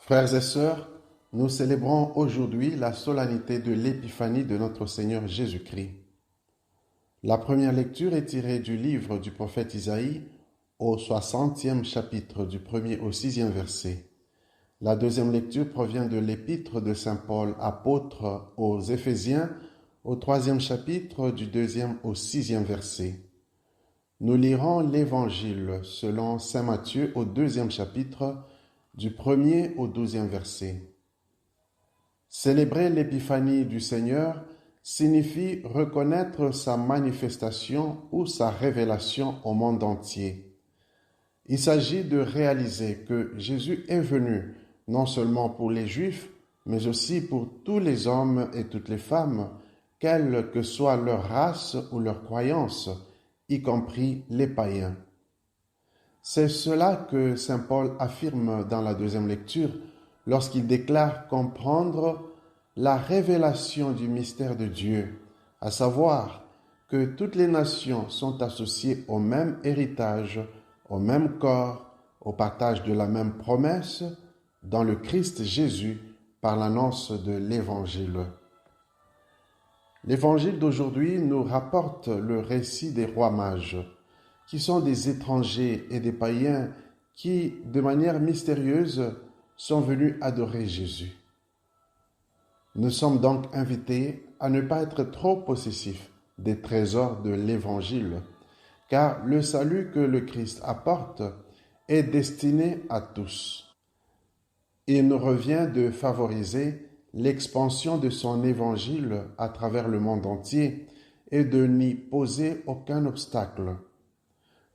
Frères et sœurs, nous célébrons aujourd'hui la solennité de l'Épiphanie de notre Seigneur Jésus-Christ. La première lecture est tirée du livre du prophète Isaïe au 60e chapitre du 1er au 6e verset. La deuxième lecture provient de l'épître de Saint Paul, apôtre aux Éphésiens, au 3e chapitre du 2e au 6e verset. Nous lirons l'Évangile selon Saint Matthieu au 2e chapitre du 1er au 12e verset. Célébrer l'épiphanie du Seigneur signifie reconnaître sa manifestation ou sa révélation au monde entier. Il s'agit de réaliser que Jésus est venu non seulement pour les Juifs, mais aussi pour tous les hommes et toutes les femmes, quelle que soit leur race ou leur croyance, y compris les païens. C'est cela que saint Paul affirme dans la deuxième lecture lorsqu'il déclare comprendre la révélation du mystère de Dieu, à savoir que toutes les nations sont associées au même héritage, au même corps, au partage de la même promesse dans le Christ Jésus par l'annonce de l'Évangile. L'Évangile d'aujourd'hui nous rapporte le récit des rois mages, qui sont des étrangers et des païens qui, de manière mystérieuse, sont venus adorer Jésus. Nous sommes donc invités à ne pas être trop possessifs des trésors de l'Évangile, car le salut que le Christ apporte est destiné à tous. Il nous revient de favoriser l'expansion de son Évangile à travers le monde entier et de n'y poser aucun obstacle.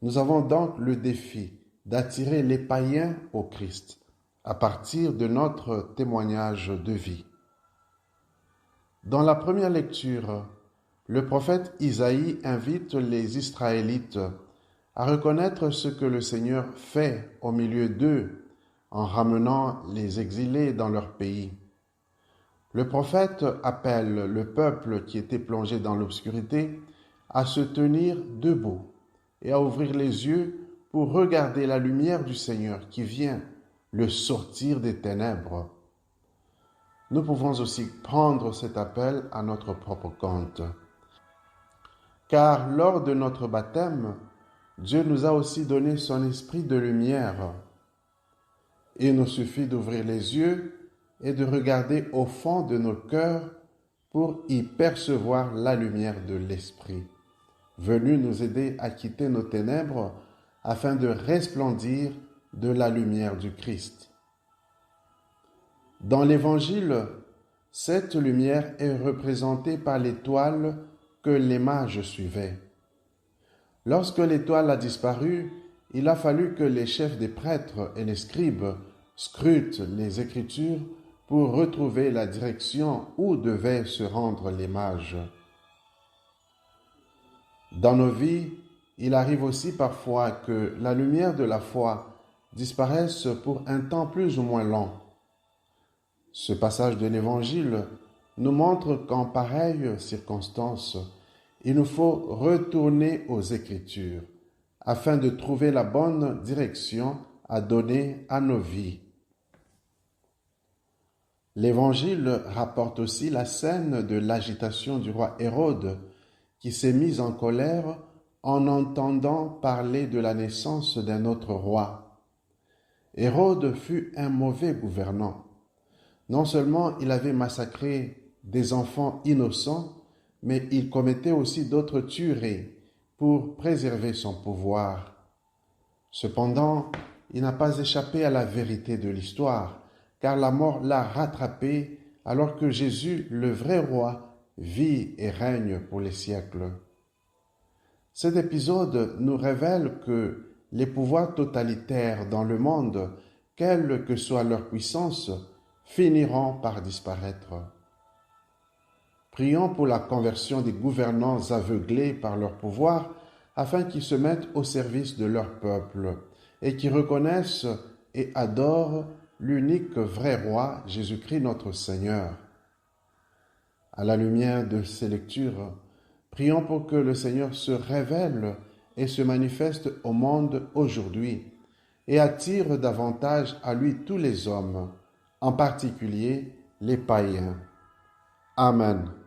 Nous avons donc le défi d'attirer les païens au Christ à partir de notre témoignage de vie. Dans la première lecture, le prophète Isaïe invite les Israélites à reconnaître ce que le Seigneur fait au milieu d'eux en ramenant les exilés dans leur pays. Le prophète appelle le peuple qui était plongé dans l'obscurité à se tenir debout et à ouvrir les yeux pour regarder la lumière du Seigneur qui vient le sortir des ténèbres. Nous pouvons aussi prendre cet appel à notre propre compte. Car lors de notre baptême, Dieu nous a aussi donné son esprit de lumière. Il nous suffit d'ouvrir les yeux et de regarder au fond de nos cœurs pour y percevoir la lumière de l'esprit, venu nous aider à quitter nos ténèbres afin de resplendir de la lumière du Christ. Dans l'Évangile, cette lumière est représentée par l'étoile que les mages suivaient. Lorsque l'étoile a disparu, il a fallu que les chefs des prêtres et les scribes scrutent les Écritures pour retrouver la direction où devaient se rendre les mages. Dans nos vies, il arrive aussi parfois que la lumière de la foi disparaisse pour un temps plus ou moins long. Ce passage de l'Évangile nous montre qu'en pareille circonstance, il nous faut retourner aux Écritures afin de trouver la bonne direction à donner à nos vies. L'Évangile rapporte aussi la scène de l'agitation du roi Hérode qui s'est mis en colère en entendant parler de la naissance d'un autre roi. Hérode fut un mauvais gouvernant. Non seulement il avait massacré des enfants innocents, mais il commettait aussi d'autres tueries pour préserver son pouvoir. Cependant, il n'a pas échappé à la vérité de l'histoire, car la mort l'a rattrapé alors que Jésus, le vrai roi, vit et règne pour les siècles. Cet épisode nous révèle que les pouvoirs totalitaires dans le monde, quelle que soit leur puissance, finiront par disparaître. Prions pour la conversion des gouvernants aveuglés par leur pouvoir, afin qu'ils se mettent au service de leur peuple et qu'ils reconnaissent et adorent l'unique vrai roi, Jésus-Christ notre Seigneur. À la lumière de ces lectures, prions pour que le Seigneur se révèle et se manifeste au monde aujourd'hui et attire davantage à lui tous les hommes, en particulier les païens. Amen.